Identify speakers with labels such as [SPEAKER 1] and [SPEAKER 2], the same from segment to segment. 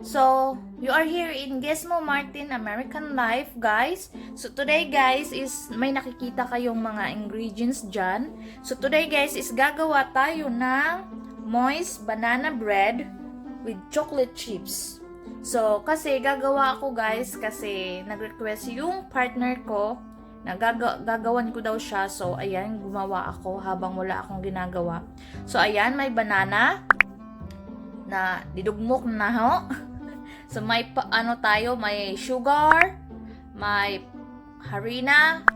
[SPEAKER 1] So, you are here in Gizmo Martin American Life, guys. So, today, guys, is may nakikita kayong mga ingredients dyan. So, today, guys, is gagawa tayo ng moist banana bread with chocolate chips. So, kasi gagawa ako, guys, kasi nag-request yung partner ko na gagawan ko daw siya. So, ayan, gumawa ako habang wala akong ginagawa. So, ayan, may banana na didugmok na ho. So, may may sugar, may harina,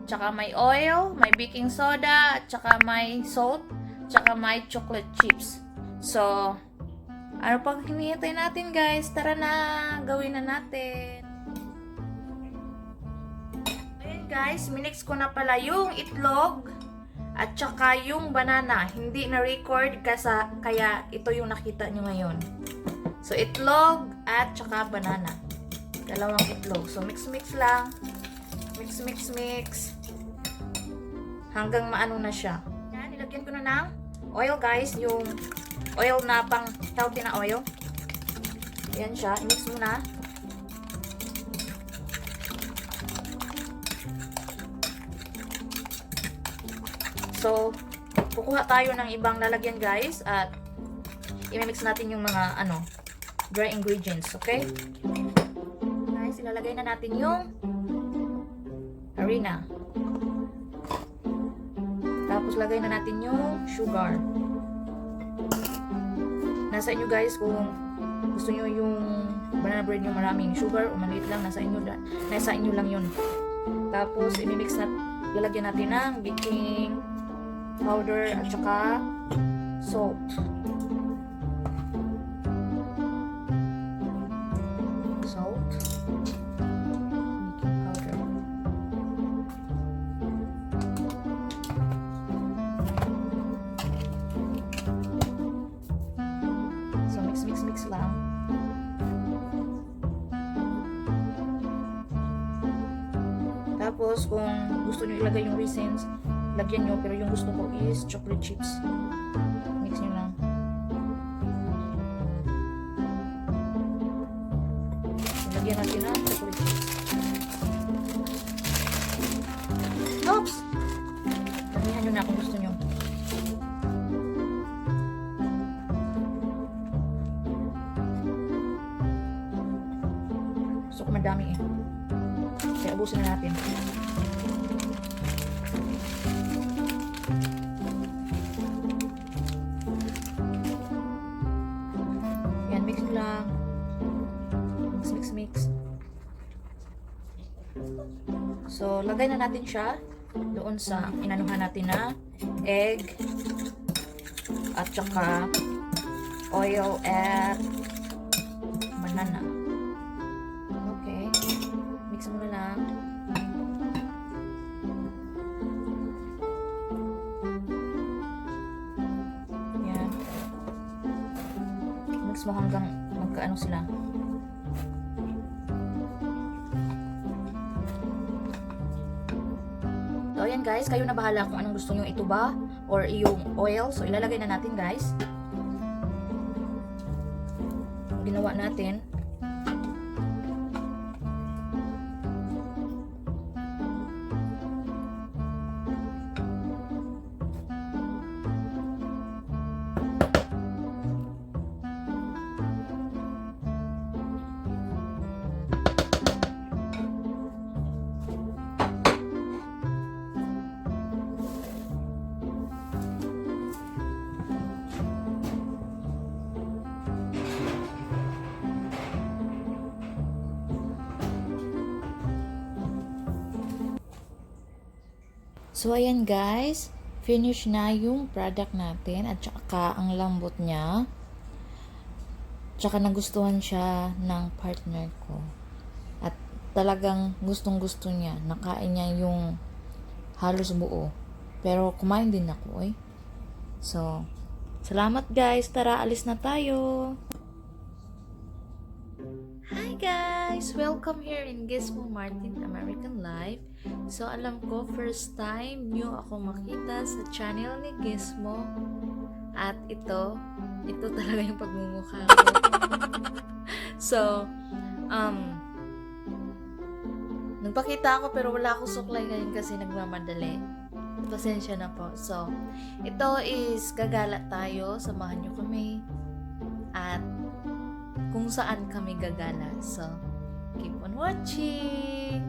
[SPEAKER 1] tsaka may oil, may baking soda, tsaka may salt, tsaka may chocolate chips. So, ano pang hinihintay natin, guys? Tara na, gawin na natin. Ayan, guys, minix ko na pala yung itlog at tsaka yung banana. Hindi na-record kaya ito yung nakita nyo ngayon. So, itlog at tsaka banana. Dalawang itlog. So, mix-mix lang. Mix. Hanggang maano na siya. Yan, nilagyan ko na ng oil, guys. Yung oil na pang healthy na oil. Yan siya. I-mix mo na. So, kukuha tayo ng ibang lalagyan, guys. At i-mix natin yung mga dry ingredients, okay? Guys, ilalagay na natin yung harina. Tapos lagay na natin yung sugar. Nasa inyo, guys, kung gusto nyo yung banana bread nyo maraming sugar o maliit lang, nasa inyo lang yun. Tapos i-mix ilalagyan natin ng baking powder at saka salt. Mix lang. Tapos, kung gusto nyo ilagay yung raisins, lagyan nyo. Pero yung gusto ko is chocolate chips. Mix nyo lang. Lagyan natin ng chocolate chips. Oops! Lagyan nyo na kung gusto nyo. So, madami eh. Kaya ubusin na natin. Yan, mix lang. Mix. So, lagay na natin siya doon sa inanuhan natin na egg at saka oil at banana. Mix mo na lang. Yan. Mix mo hanggang magkaano sila. So, ayan, guys. Kayo na bahala kung anong gusto nyo, ito ba or yung oil. So, ilalagay na natin, guys. Ginawa natin. So, ayan, guys. Finish na yung product natin. At saka, ang lambot niya. Tsaka, nagustuhan siya ng partner ko. At talagang gustong-gusto niya. Nakain niya yung halos buo. Pero, kumain din ako, eh. So, salamat, guys. Tara, alis na tayo. Hi, guys! Welcome here in Gizmo Martin American Life. So, alam ko, first time nyo ako makita sa channel ni Gizmo. At ito talaga yung pagmumukha ko. So, nagpakita ako pero wala akong suklay ngayon kasi nagmamadali. Pasensya na po. So, ito is gagala tayo. Samahan nyo kami. At kung saan kami gagala. So, keep on watching!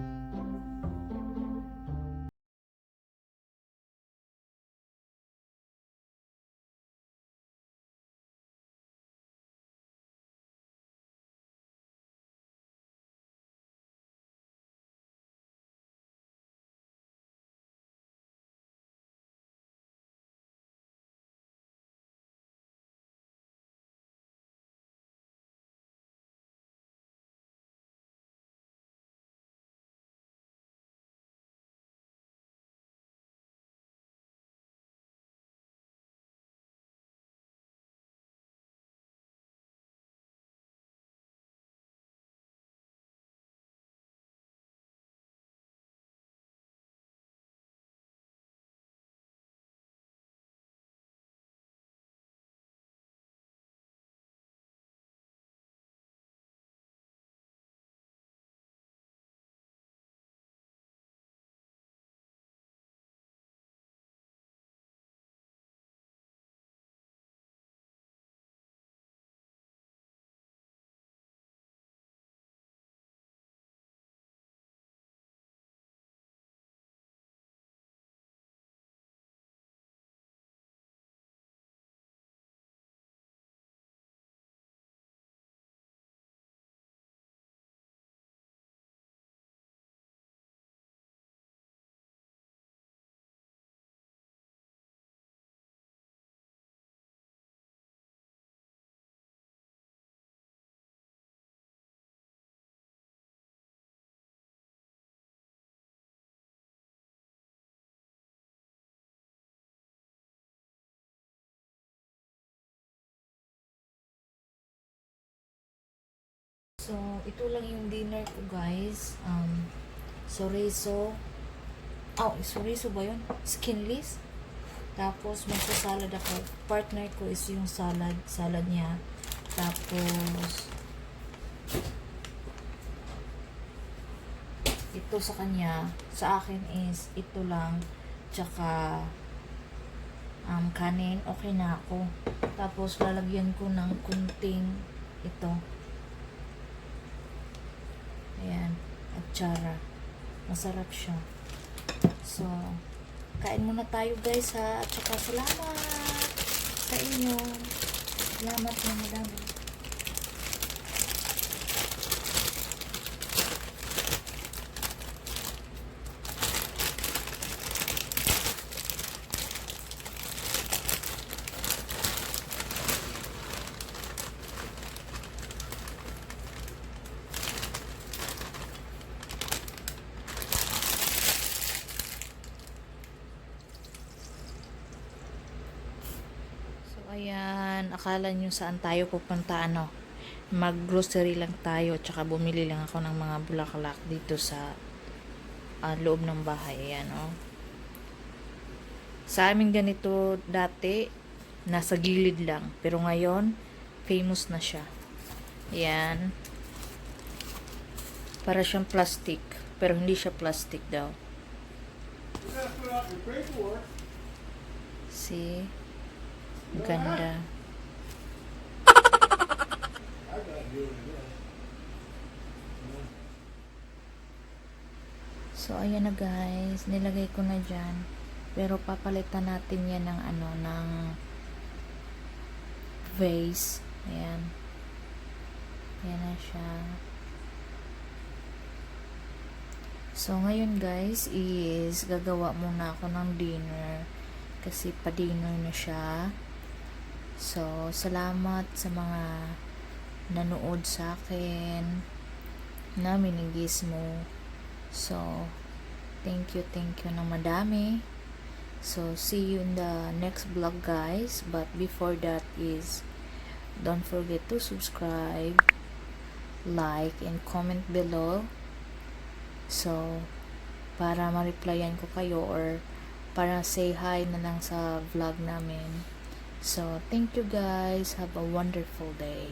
[SPEAKER 1] So, ito lang yung dinner ko, guys. Chorizo. Oh, chorizo ba yun? Skinless. Tapos, magsasalad ako. Partner ko is yung salad. Salad niya. Tapos, ito sa kanya. Sa akin is ito lang. Tsaka, kanin. Okay na ako. Tapos, lalagyan ko ng kunting ito. Ayan. Atsara. Masarap siya. So, kain muna tayo guys ha. At saka salamat sa inyo. Salamat na madami. Ayan, akala nyo saan tayo pupunta, ano? Mag-grocery lang tayo, tsaka bumili lang ako ng mga bulaklak dito sa loob ng bahay. Ayan, oh. Sa amin ganito dati, nasa gilid lang. Pero ngayon, famous na siya. Ayan. Para siyang plastic. Pero hindi siya plastic daw. See? Ganda. So, ayan na guys. Nilagay ko na dyan. Pero papalitan natin yan ng ano, ng vase. Ayan. Ayan na siya. So, ngayon guys is gagawa muna ako ng dinner. Kasi pa-dinner na siya. So, salamat sa mga nanood sa akin na minigis mo. So, thank you na madami. So, see you in the next vlog guys. But before that is, don't forget to subscribe, like, and comment below. So, para ma-replyan ko kayo or para say hi na lang sa vlog namin. So, thank you guys. Have a wonderful day.